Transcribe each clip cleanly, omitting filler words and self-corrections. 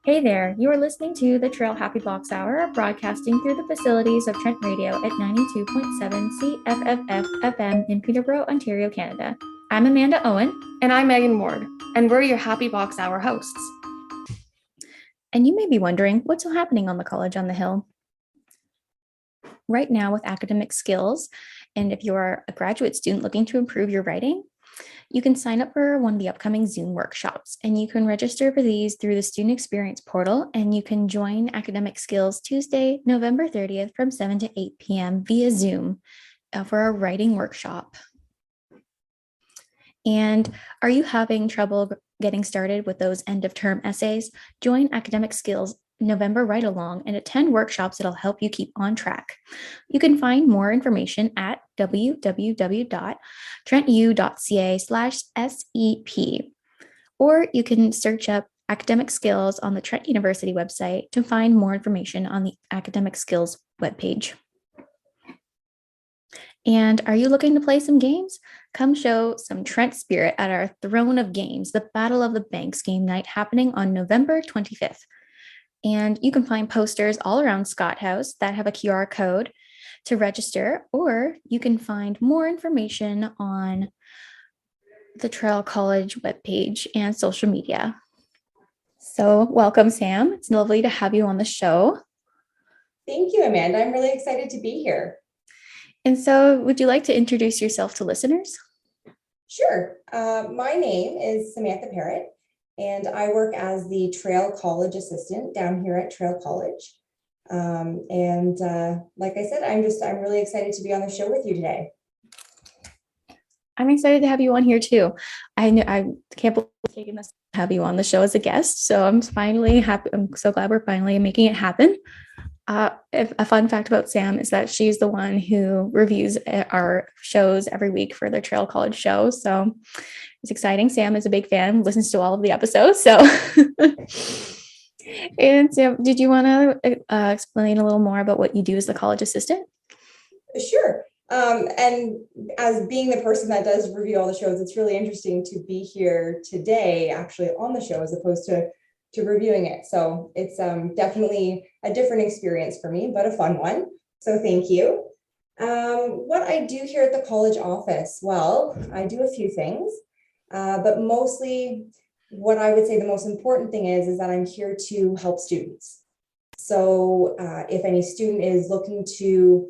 Hey there, you are listening to the Traill Happy Box Hour, broadcasting through the facilities of Trent Radio at 92.7 CFFF FM in Peterborough, Ontario, Canada. I'm Amanda Owen. And I'm Megan Ward, and we're your Happy Box Hour hosts. And you may be wondering what's happening on the College on the Hill. Right now with academic skills, and if you're a graduate student looking to improve your writing, you can sign up for one of the upcoming Zoom workshops, and you can register for these through the Student Experience portal, and you can join Academic Skills Tuesday, November 30th from 7 to 8 p.m. via Zoom for a writing workshop. And are you having trouble getting started with those end of term essays? Join Academic Skills November Ride Along and attend workshops that'll help you keep on track. You can find more information at www.trentu.ca/SEP, or you can search up academic skills on the Trent University website to find more information on the academic skills webpage. And are you looking to play some games? Come show some Trent spirit at our Throne of Games, the Battle of the Banks game night happening on November 25th. And you can find posters all around Scott House that have a QR code to register, or you can find more information on the Traill College webpage and social media. So welcome, Sam. It's lovely to have you on the show. Thank you, Amanda. I'm really excited to be here. And so would you like to introduce yourself to listeners? Sure. My name is Samantha Parrott, and I work as the Traill College assistant down here at Traill College. Like I said, I'm really excited to be on the show with you today. I'm excited to have you on here too. I can't believe it's taken us to have you on the show as a guest. So I'm finally happy. I'm so glad we're finally making it happen. A fun fact about Sam is that she's the one who reviews our shows every week for the Traill College show. So it's exciting. Sam is a big fan, listens to all of the episodes. So, and Sam, did you want to explain a little more about what you do as the college assistant? Sure. And as being the person that does review all the shows, it's really interesting to be here today, actually on the show, as opposed to reviewing it. So it's definitely a different experience for me, but a fun one. So thank you. What I do here at the college office, well, I do a few things, but mostly what I would say the most important thing is that I'm here to help students. So if any student is looking to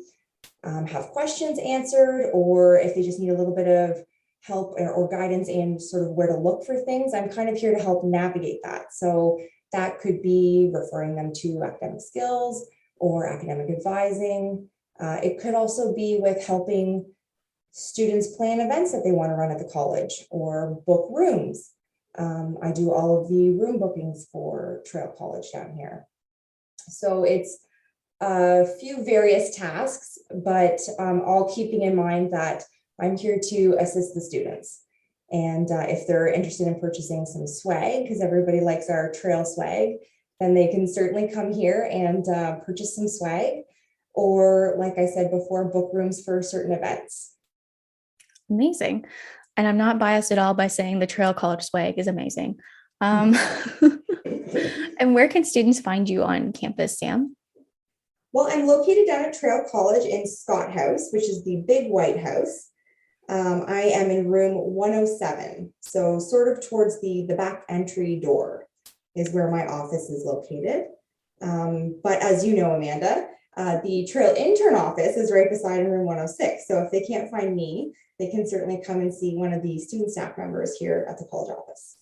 have questions answered, or if they just need a little bit of help or guidance and sort of where to look for things, I'm kind of here to help navigate that. So that could be referring them to academic skills or academic advising. It could also be with helping students plan events that they want to run at the college or book rooms. I do all of the room bookings for Traill College down here. So it's a few various tasks, but all keeping in mind that I'm here to assist the students. And if they're interested in purchasing some swag, because everybody likes our Traill swag, then they can certainly come here and purchase some swag. Or like I said before, book rooms for certain events. Amazing. And I'm not biased at all by saying the Traill College swag is amazing. And where can students find you on campus, Sam? Well, I'm located down at Traill College in Scott House, which is the big white house. I am in room 107, so sort of towards the back entry door is where my office is located. But as you know, Amanda, the Traill intern office is right beside in room 106. So if they can't find me, they can certainly come and see one of the student staff members here at the college office.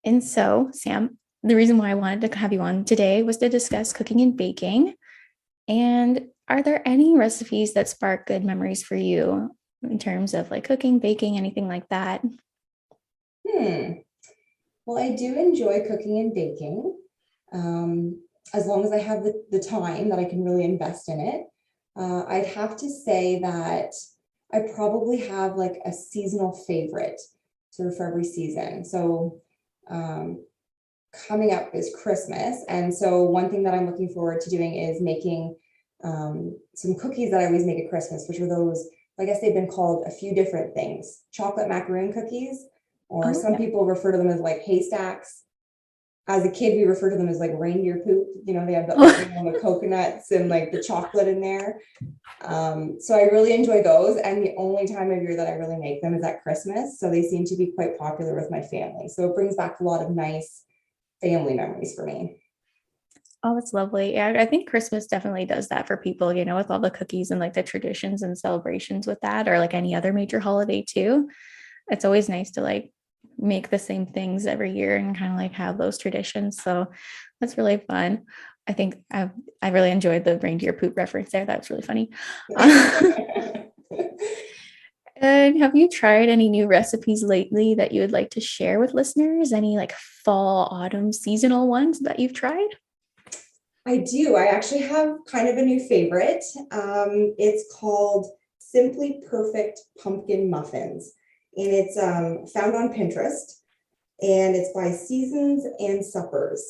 And so, Sam, the reason why I wanted to have you on today was to discuss cooking and baking. And are there any recipes that spark good memories for you in terms of like cooking, baking, anything like that? Well, I do enjoy cooking and baking, as long as I have the time that I can really invest in it. I'd have to say that I probably have like a seasonal favorite sort of for every season. So coming up is Christmas. And so one thing that I'm looking forward to doing is making some cookies that I always make at Christmas, which are those, I guess they've been called a few different things, chocolate macaroon cookies, or some people refer to them as like haystacks. as a kid, we refer to them as like reindeer poop. They have the coconuts and like the chocolate in there. So I really enjoy those. And the only time of year that I really make them is at Christmas. So they seem to be quite popular with my family. So it brings back a lot of nice family memories for me. Oh, that's lovely. Yeah, I think Christmas definitely does that for people, with all the cookies and like the traditions and celebrations with that, or like any other major holiday too. It's always nice to like make the same things every year and kind of like have those traditions. So that's really fun. I think I really enjoyed the reindeer poop reference there. That's really funny. And have you tried any new recipes lately that you would like to share with listeners? Any like fall, autumn, seasonal ones that you've tried? I do. I actually have kind of a new favorite. It's called Simply Perfect Pumpkin Muffins, and it's found on Pinterest, and it's by Seasons and Suppers.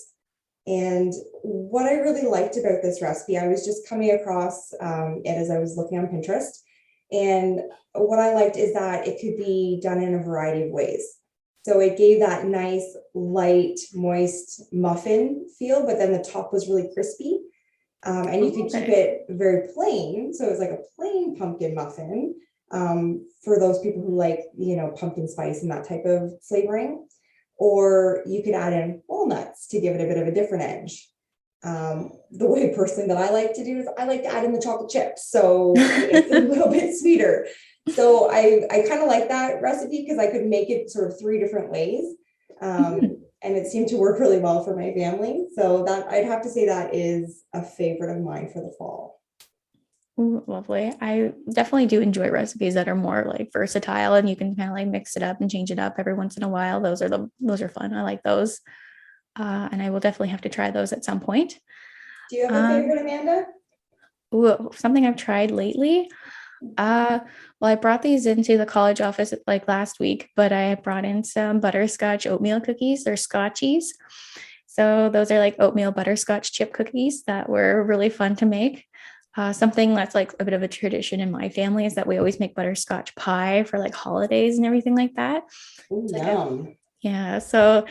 And what I really liked about this recipe, I was just coming across it as I was looking on Pinterest. And what I liked is that it could be done in a variety of ways. So it gave that nice, light, moist muffin feel, but then the top was really crispy. And you could keep it very plain. So it was like a plain pumpkin muffin for those people who like, pumpkin spice and that type of flavoring. Or you could add in walnuts to give it a bit of a different edge. The way personally that I like to do is I like to add in the chocolate chips. So it's a little bit sweeter. So I kind of like that recipe because I could make it sort of 3 different ways. And it seemed to work really well for my family. So that I'd have to say that is a favorite of mine for the fall. Ooh, lovely. I definitely do enjoy recipes that are more like versatile and you can kind of like mix it up and change it up every once in a while. Those are fun. I like those. And I will definitely have to try those at some point. Do you have a favorite, Amanda? Ooh, something I've tried lately. Well, I brought these into the college office like last week, but I brought in some butterscotch oatmeal cookies. They're Scotchies. So those are like oatmeal butterscotch chip cookies that were really fun to make. Something that's like a bit of a tradition in my family is that we always make butterscotch pie for like holidays and everything like that. Ooh, yum. Yeah. So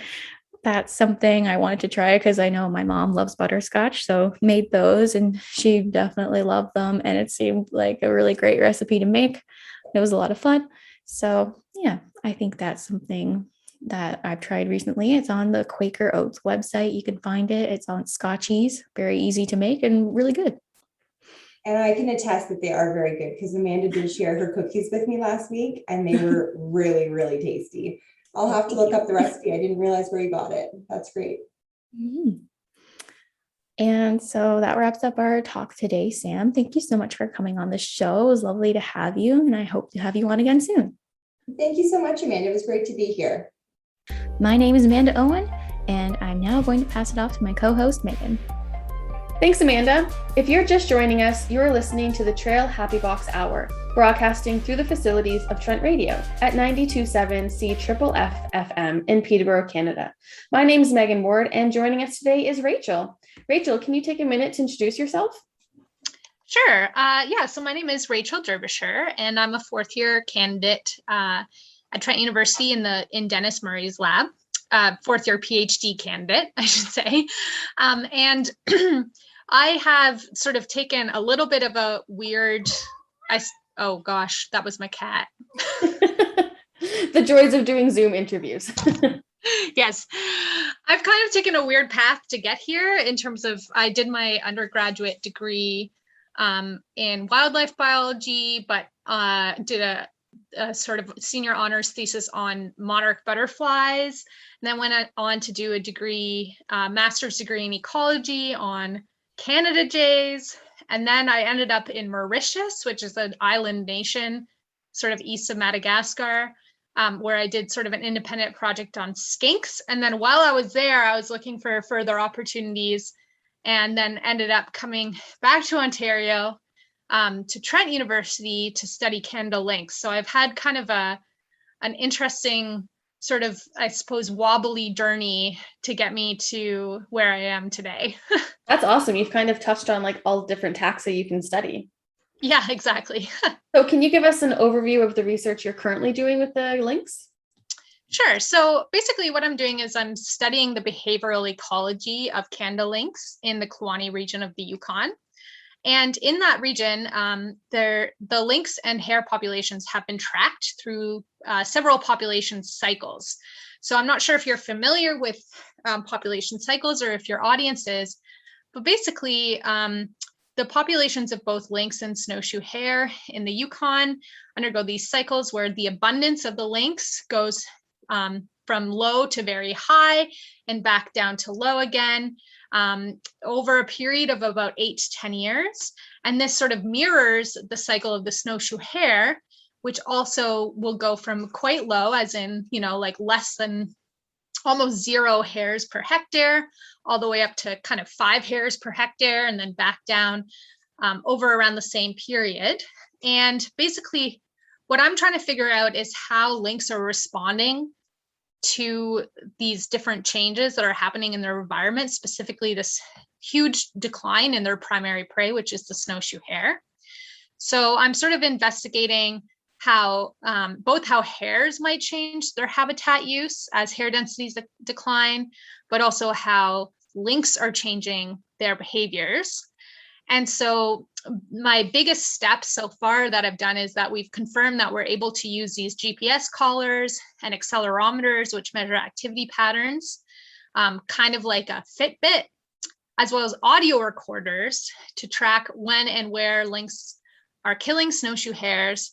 that's something I wanted to try because I know my mom loves butterscotch. So made those and she definitely loved them. And it seemed like a really great recipe to make. It was a lot of fun. So yeah, I think that's something that I've tried recently. It's on the Quaker Oats website. You can find it. It's on Scotchies, very easy to make and really good. And I can attest that they are very good because Amanda did share her cookies with me last week and they were really, really tasty. I'll have to look up the recipe. I didn't realize where you got it. That's great. Mm-hmm. And so that wraps up our talk today, Sam. Thank you so much for coming on the show. It was lovely to have you, and I hope to have you on again soon. Thank you so much, Amanda. It was great to be here. My name is Amanda Owen, and I'm now going to pass it off to my co-host, Megan. Thanks, Amanda. If you're just joining us, you're listening to the Traill Happy Box Hour, broadcasting through the facilities of Trent Radio at 92.7 CFFF FM in Peterborough, Canada. My name is Megan Ward, and joining us today is Rachel. Rachel, can you take a minute to introduce yourself? Sure. So my name is Rachel Dervisher, and I'm a 4th-year candidate at Trent University in Dennis Murray's lab. 4th-year PhD candidate, I should say. And I have sort of taken a little bit of a weird, oh gosh, that was my cat. The joys of doing Zoom interviews. Yes, I've kind of taken a weird path to get here in terms of I did my undergraduate degree in wildlife biology, but did a sort of senior honors thesis on monarch butterflies, and then went on to do a degree, master's degree in ecology on Canada jays. And then I ended up in Mauritius, which is an island nation, sort of east of Madagascar, where I did sort of an independent project on skinks. And then while I was there, I was looking for further opportunities and then ended up coming back to Ontario to Trent University to study Canada lynx. So I've had kind of an interesting sort of, I suppose, wobbly journey to get me to where I am today. That's awesome. You've kind of touched on like all different taxa you can study. Yeah, exactly. So can you give us an overview of the research you're currently doing with the lynx? Sure. So basically what I'm doing is I'm studying the behavioral ecology of Canada lynx in the Kluane region of the Yukon. And in that region, the lynx and hare populations have been tracked through several population cycles. So I'm not sure if you're familiar with population cycles or if your audience is, but basically the populations of both lynx and snowshoe hare in the Yukon undergo these cycles where the abundance of the lynx goes from low to very high and back down to low again over a period of about 8 to 10 years. And this sort of mirrors the cycle of the snowshoe hare, which also will go from quite low, as in, like less than almost 0 hares per hectare, all the way up to kind of 5 hares per hectare, and then back down over around the same period. And basically, what I'm trying to figure out is how lynx are responding to these different changes that are happening in their environment, specifically this huge decline in their primary prey, which is the snowshoe hare. So I'm sort of investigating how both how hares might change their habitat use as hare densities decline, but also how lynx are changing their behaviors. And so my biggest step so far that I've done is that we've confirmed that we're able to use these GPS collars and accelerometers, which measure activity patterns, kind of like a Fitbit, as well as audio recorders to track when and where lynx are killing snowshoe hares.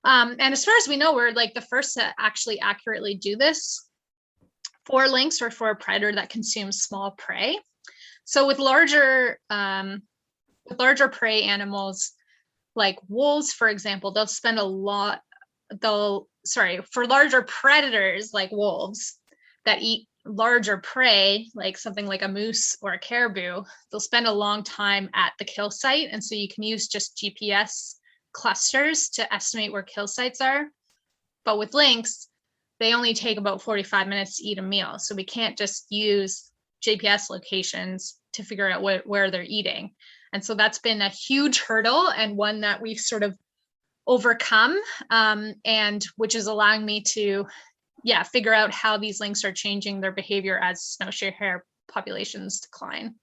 And as far as we know, we're like the first to actually accurately do this for lynx or for a predator that consumes small prey. So with larger prey animals like wolves, for example, they'll spend a lot, for larger predators like wolves that eat larger prey, like something like a moose or a caribou, they'll spend a long time at the kill site. And so you can use just GPS clusters to estimate where kill sites are. But with lynx, they only take about 45 minutes to eat a meal. So we can't just use GPS locations to figure out where they're eating. And so that's been a huge hurdle and one that we've sort of overcome, and which is allowing me to, figure out how these lynx are changing their behavior as snowshoe hare populations decline.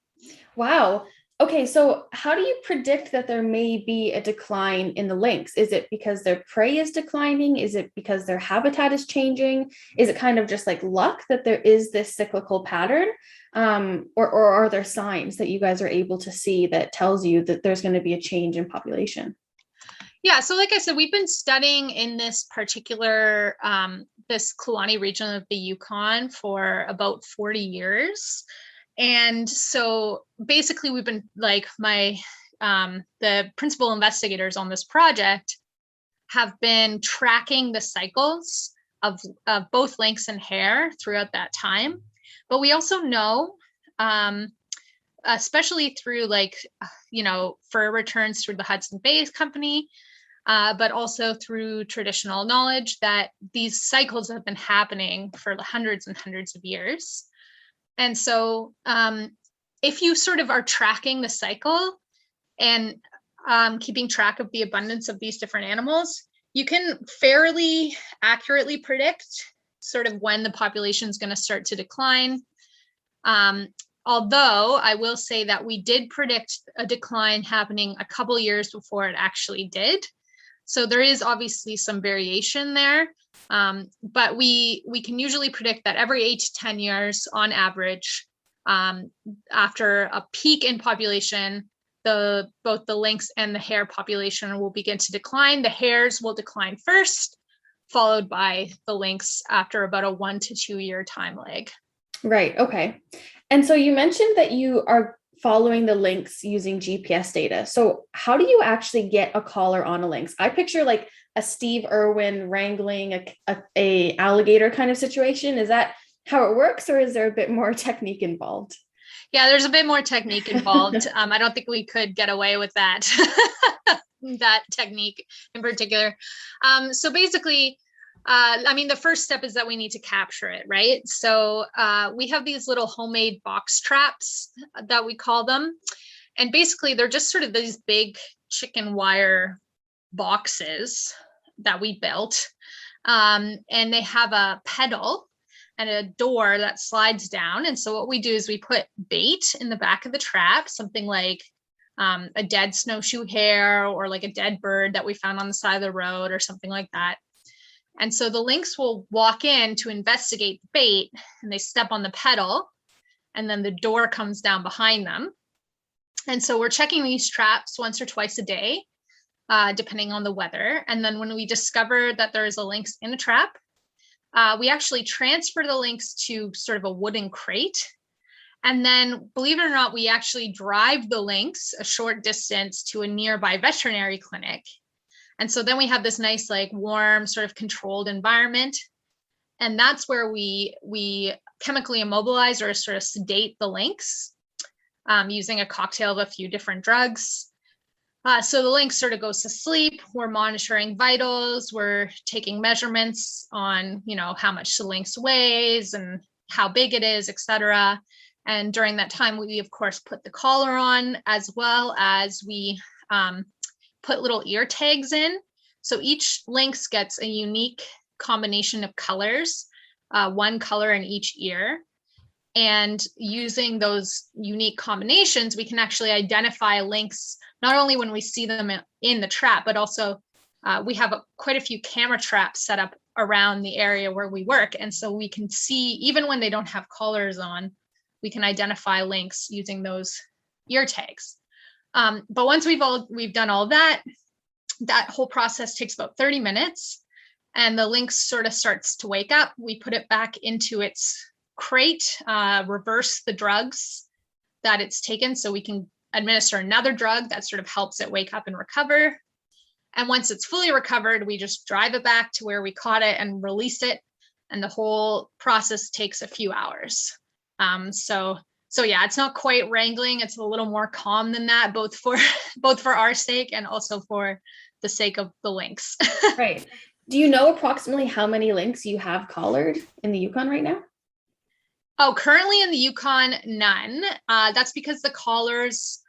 Wow. Okay, so how do you predict that there may be a decline in the lynx? Is it because their prey is declining? Is it because their habitat is changing? Is it kind of just like luck that there is this cyclical pattern? Or are there signs that you guys are able to see that tells you that there's going to be a change in population? Yeah, so like I said, we've been studying in this particular, this Kluane region of the Yukon for about 40 years. And so basically we've been like the principal investigators on this project have been tracking the cycles of both lynx and hare throughout that time. But we also know, especially through fur returns through the Hudson Bay Company, but also through traditional knowledge, that these cycles have been happening for hundreds and hundreds of years. And so if you sort of are tracking the cycle and keeping track of the abundance of these different animals, you can fairly accurately predict sort of when the population is going to start to decline. Although I will say that we did predict a decline happening a couple years before it actually did. So there is obviously some variation there. But we can usually predict that every 8 to 10 years on average, after a peak in population, both the lynx and the hare population will begin to decline. The hares will decline first, followed by the lynx after about a 1 to 2 year time lag. Right. Okay. And so you mentioned that you are following the lynx using GPS data. So how do you actually get a collar on a lynx? I picture like a Steve Irwin wrangling a alligator kind of situation. Is that how it works, or is there a bit more technique involved? Yeah, there's a bit more technique involved. I don't think we could get away with that, that technique in particular. So basically, the first step is that we need to capture it, right? So we have these little homemade box traps that we call them. And basically, they're just sort of these big chicken wire boxes that we built. And they have a pedal and a door that slides down. And so what we do is we put bait in the back of the trap, something like a dead snowshoe hare or like a dead bird that we found on the side of the road or something like that. And so the lynx will walk in to investigate the bait, and they step on the pedal, and then the door comes down behind them. And so we're checking these traps once or twice a day, depending on the weather. And then when we discover that there is a lynx in a trap, we actually transfer the lynx to sort of a wooden crate. And then, believe it or not, we actually drive the lynx a short distance to a nearby veterinary clinic. And so then we have this nice, like, warm, sort of controlled environment. And that's where we chemically immobilize or sort of sedate the lynx using a cocktail of a few different drugs. So the lynx sort of goes to sleep. We're monitoring vitals. We're taking measurements on, how much the lynx weighs and how big it is, et cetera. And during that time, we, of course, put the collar on, as well as we put little ear tags in. So each lynx gets a unique combination of colors, one color in each ear. And using those unique combinations, we can actually identify lynx, not only when we see them in the trap, but also we have quite a few camera traps set up around the area where we work. And so we can see, even when they don't have collars on, we can identify lynx using those ear tags. But once we've done all that whole process takes about 30 minutes, and the lynx sort of starts to wake up. We put it back into its crate, reverse the drugs that it's taken, so we can administer another drug that sort of helps it wake up and recover. And once it's fully recovered, we just drive it back to where we caught it and release it. And the whole process takes a few hours. So yeah, it's not quite wrangling. It's a little more calm than that, both for our sake and also for the sake of the lynx. Right. Do you know approximately how many lynx you have collared in the Yukon right now? Oh, currently in the Yukon, none. That's because the collars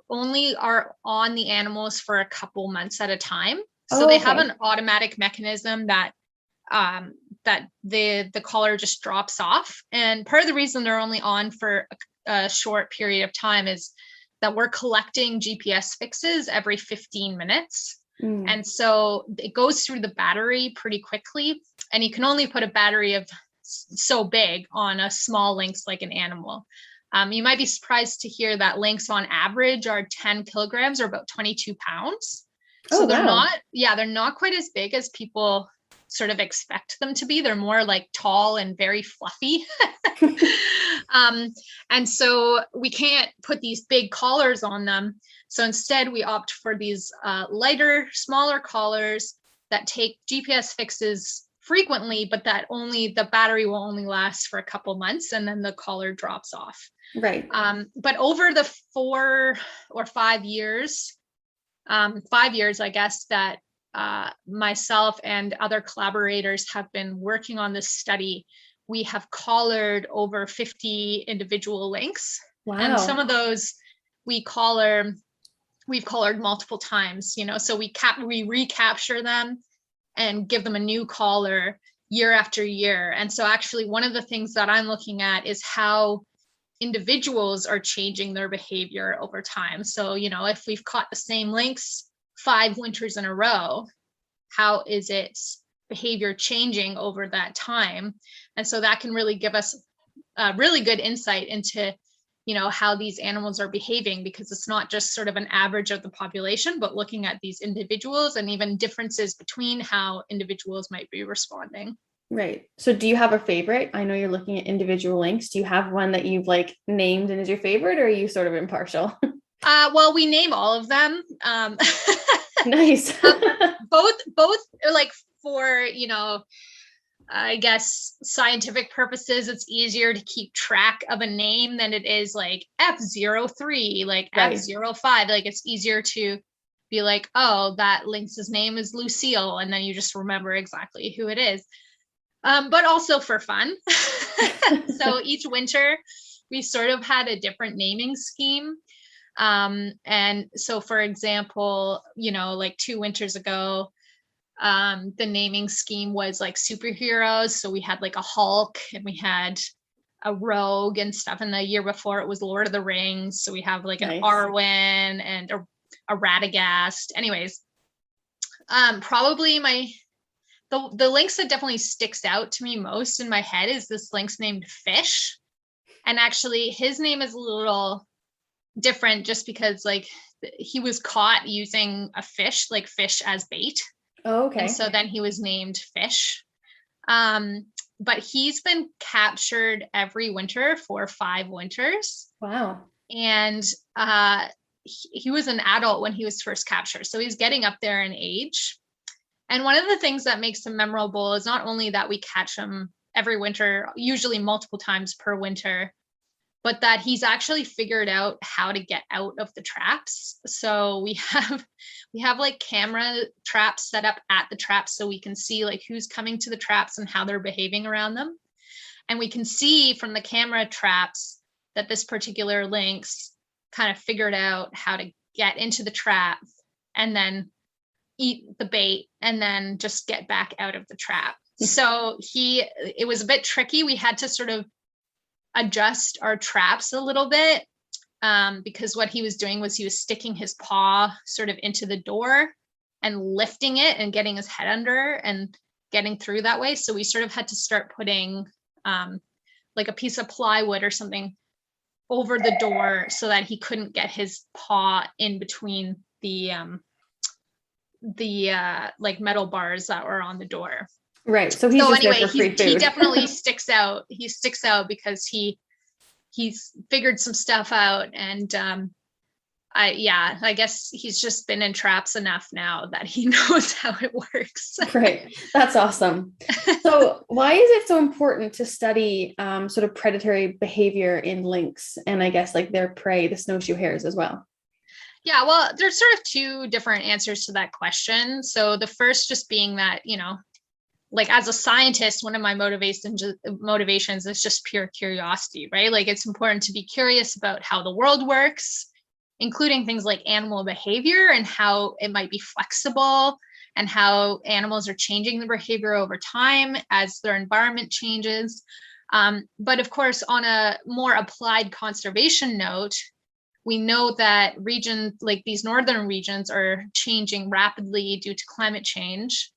only are on the animals for a couple months at a time. So they have an automatic mechanism that the collar just drops off. And part of the reason they're only on for a short period of time is that we're collecting GPS fixes every 15 minutes. And so it goes through the battery pretty quickly. And you can only put a battery of so big on a small lynx like an animal. You might be surprised to hear that lynx on average are 10 kilograms or about 22 pounds. So they're not quite as big as people sort of expect them to be. They're more like tall and very fluffy. And so we can't put these big collars on them. So instead we opt for these lighter, smaller collars that take GPS fixes frequently, but that the battery will only last for a couple months, and then the collar drops off. Right. But over the 4 or 5 years, 5 years, I guess, that myself and other collaborators have been working on this study, we have collared over 50 individual lynx. Wow. And some of those we've collared multiple times, so we recapture them and give them a new collar year after year. And so actually one of the things that I'm looking at is how individuals are changing their behavior over time. So, if we've caught the same lynx 5 winters in a row, how is its behavior changing over that time? And so that can really give us a really good insight into, how these animals are behaving, because it's not just sort of an average of the population, but looking at these individuals and even differences between how individuals might be responding. Right. So do you have a favorite? I know you're looking at individual lynx. Do you have one that you've named and is your favorite, or are you sort of impartial? Well, we name all of them. Nice. both like for, I guess scientific purposes, it's easier to keep track of a name than it is like F03, like right. F05. Like it's easier to be like, oh, that lynx's name is Lucille, and then you just remember exactly who it is. But also for fun. So each winter we sort of had a different naming scheme. And so, for example, like 2 winters ago, The naming scheme was like superheroes. So we had like a Hulk and we had a Rogue and stuff. And the year before it was Lord of the Rings. So we have like an Nice. Arwen and a Radagast. Anyways, probably the lynx that definitely sticks out to me most in my head is this lynx named Fish. And actually his name is a little different just because like he was caught using a fish, like fish as bait. Oh, okay. And so then he was named Fish. But he's been captured every winter for 5 winters. Wow. And he was an adult when he was first captured. So he's getting up there in age. And one of the things that makes him memorable is not only that we catch him every winter, usually multiple times per winter, but that he's actually figured out how to get out of the traps. So we have like camera traps set up at the traps so we can see like who's coming to the traps and how they're behaving around them. And we can see from the camera traps that this particular lynx kind of figured out how to get into the trap and then eat the bait and then just get back out of the trap. So it was a bit tricky. We had to sort of adjust our traps a little bit because what he was doing was he was sticking his paw sort of into the door and lifting it and getting his head under and getting through that way. So we sort of had to start putting like a piece of plywood or something over the door so that he couldn't get his paw in between the like metal bars that were on the door. Right. So he's just anyway, there for free food. he definitely sticks out. He sticks out because he's figured some stuff out. And I guess he's just been in traps enough now that he knows how it works. Right. That's awesome. So why is it so important to study sort of predatory behavior in lynx and I guess like their prey, the snowshoe hares as well? Yeah, well, there's sort of 2 different answers to that question. So the first just being that, like as a scientist, one of my motivations is just pure curiosity, right? Like it's important to be curious about how the world works, including things like animal behavior and how it might be flexible and how animals are changing their behavior over time as their environment changes. But of course, on a more applied conservation note, we know that regions like these northern regions are changing rapidly due to climate change.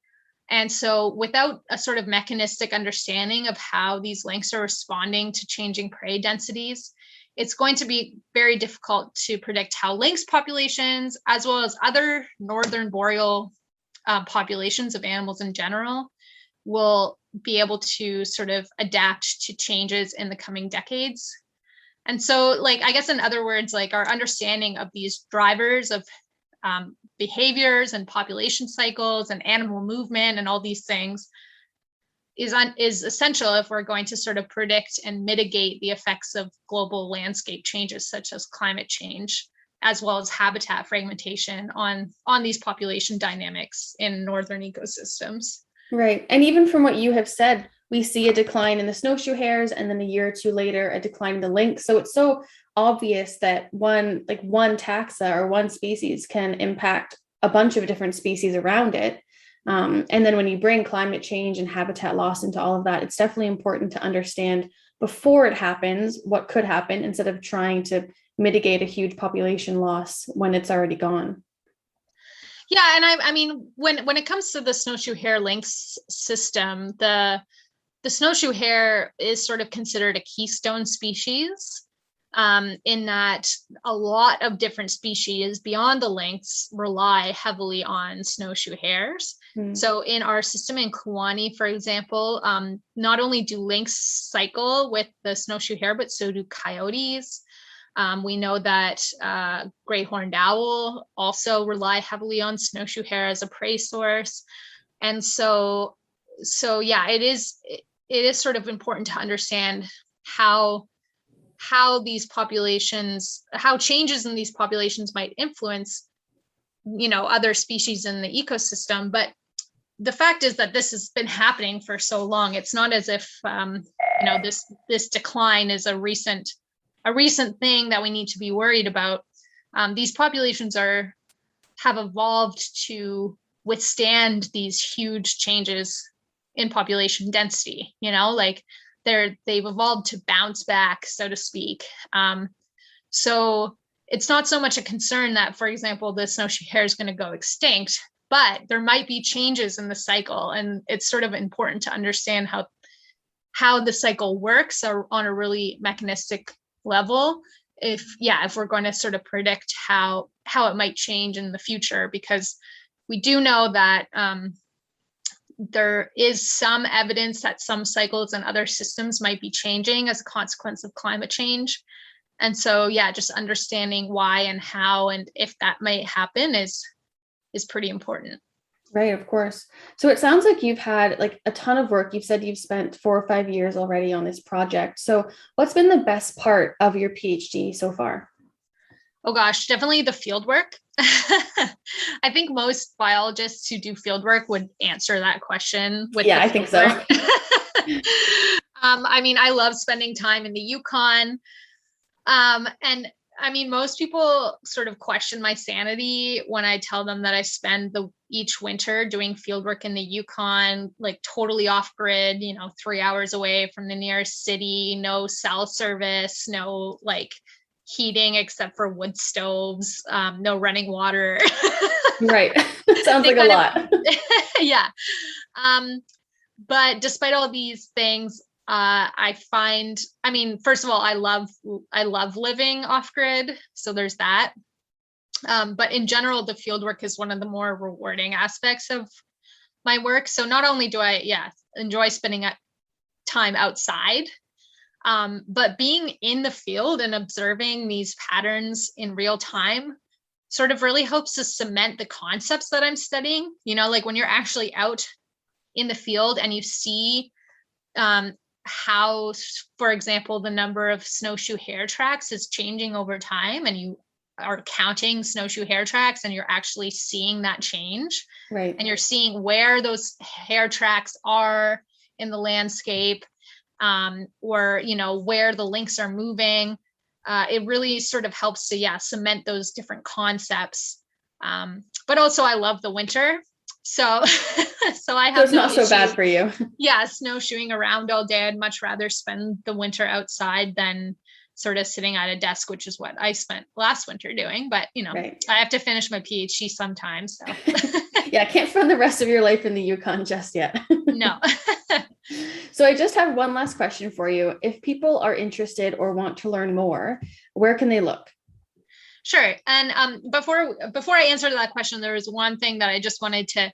And so without a sort of mechanistic understanding of how these lynx are responding to changing prey densities, it's going to be very difficult to predict how lynx populations, as well as other northern boreal populations of animals in general, will be able to sort of adapt to changes in the coming decades. And so, like, I guess in other words, like our understanding of these drivers of behaviors and population cycles and animal movement and all these things is essential if we're going to sort of predict and mitigate the effects of global landscape changes such as climate change, as well as habitat fragmentation on these population dynamics in northern ecosystems. Right. And even from what you have said, we see a decline in the snowshoe hares and then a year or 2 later, a decline in the lynx. So it's so obvious that one taxa or one species can impact a bunch of different species around it. And then when you bring climate change and habitat loss into all of that, it's definitely important to understand before it happens, what could happen instead of trying to mitigate a huge population loss when it's already gone. Yeah, and I mean, when it comes to the snowshoe hare lynx system, the snowshoe hare is sort of considered a keystone species in that a lot of different species beyond the lynx rely heavily on snowshoe hares. So in our system in Kewaunee, for example, not only do lynx cycle with the snowshoe hare, but so do coyotes. We know that great horned owl also rely heavily on snowshoe hare as a prey source. And so yeah, it is sort of important to understand how these populations, how changes in these populations might influence, other species in the ecosystem. But the fact is that this has been happening for so long. It's not as if, this decline is a recent thing that we need to be worried about. These populations have evolved to withstand these huge changes in population density, like they've evolved to bounce back, so to speak. So it's not so much a concern that, for example, the snowshoe hare is going to go extinct, but there might be changes in the cycle. And it's sort of important to understand how the cycle works on a really mechanistic level. If we're going to sort of predict how it might change in the future, because we do know that there is some evidence that some cycles and other systems might be changing as a consequence of climate change. And so, just understanding why and how and if that might happen is pretty important. Right, of course. So it sounds like you've had like a ton of work. You've said you've spent 4 or 5 years already on this project. So what's been the best part of your PhD so far? Oh gosh, definitely the field work. I think most biologists who do field work would answer that question with I think so. I mean, I love spending time in the Yukon. And I mean, most people sort of question my sanity when I tell them that I spend each winter doing field work in the Yukon, like totally off grid, 3 hours away from the nearest city, no cell service, no like heating except for wood stoves, no running water. Right. Sounds like a lot. Yeah. But despite all these things, I find, I mean, first of all, I love living off grid. So there's that. But in general, the field work is one of the more rewarding aspects of my work. So not only do I, enjoy spending time outside, but being in the field and observing these patterns in real time sort of really helps to cement the concepts that I'm studying. Like when you're actually out in the field and you see how, for example, the number of snowshoe hare tracks is changing over time, and you are counting snowshoe hare tracks and you're actually seeing that change. Right. And you're seeing where those hare tracks are in the landscape, or, where the links are moving. It really sort of helps to, cement those different concepts. But also I love the winter. So, I have it's not so bad for you. Yeah, snowshoeing around all day. I'd much rather spend the winter outside than sort of sitting at a desk, which is what I spent last winter doing. But, Right. I have to finish my PhD sometime. So, can't spend the rest of your life in the Yukon just yet. No. So I just have one last question for you. If people are interested or want to learn more, where can they look? Sure. And before I answer that question, there was one thing that I just wanted to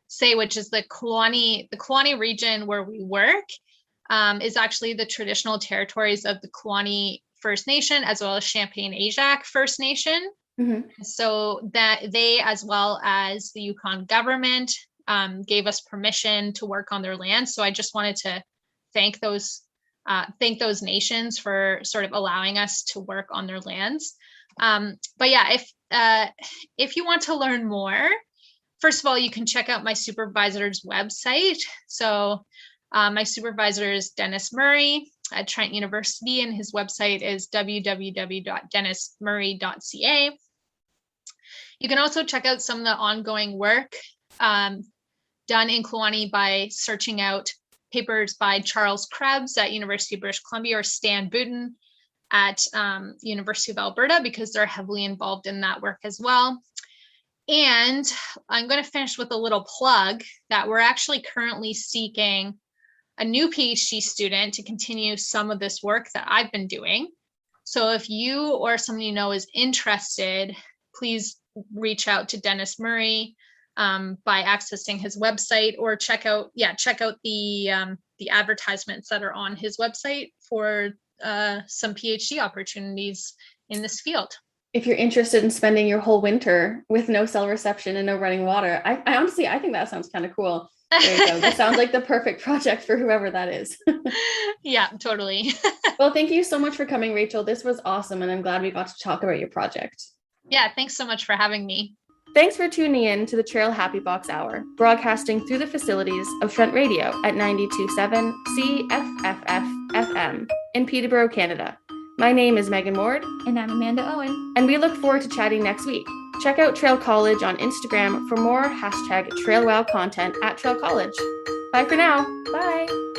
say, which is the Kluane region where we work is actually the traditional territories of the Kluane First Nation, as well as Champagne-Ajac First Nation. Mm-hmm. So that they, as well as the Yukon government, gave us permission to work on their land. So I just wanted to thank those nations for sort of allowing us to work on their lands. But if you want to learn more, first of all, you can check out my supervisor's website. So my supervisor is Dennis Murray at Trent University, and his website is www.dennismurray.ca. You can also check out some of the ongoing work done in Kluane by searching out papers by Charles Krebs at University of British Columbia or Stan Booten at University of Alberta, because they're heavily involved in that work as well. And I'm going to finish with a little plug that we're actually currently seeking a new PhD student to continue some of this work that I've been doing. So if you or someone you know is interested, please reach out to Dennis Murray by accessing his website, or check out the advertisements that are on his website for some PhD opportunities in this field. If you're interested in spending your whole winter with no cell reception and no running water, I honestly think that sounds kind of cool. There you go. That sounds like the perfect project for whoever that is. Yeah, totally. Well, thank you so much for coming, Rachel. This was awesome, and I'm glad we got to talk about your project. Yeah, thanks so much for having me. Thanks for tuning in to the Traill Happy Box Hour, broadcasting through the facilities of Trent Radio at 92.7 CFFF-FM in Peterborough, Canada. My name is Megan Ward. And I'm Amanda Owen. And we look forward to chatting next week. Check out Traill College on Instagram for more #TraillWow content at Traill College. Bye for now. Bye.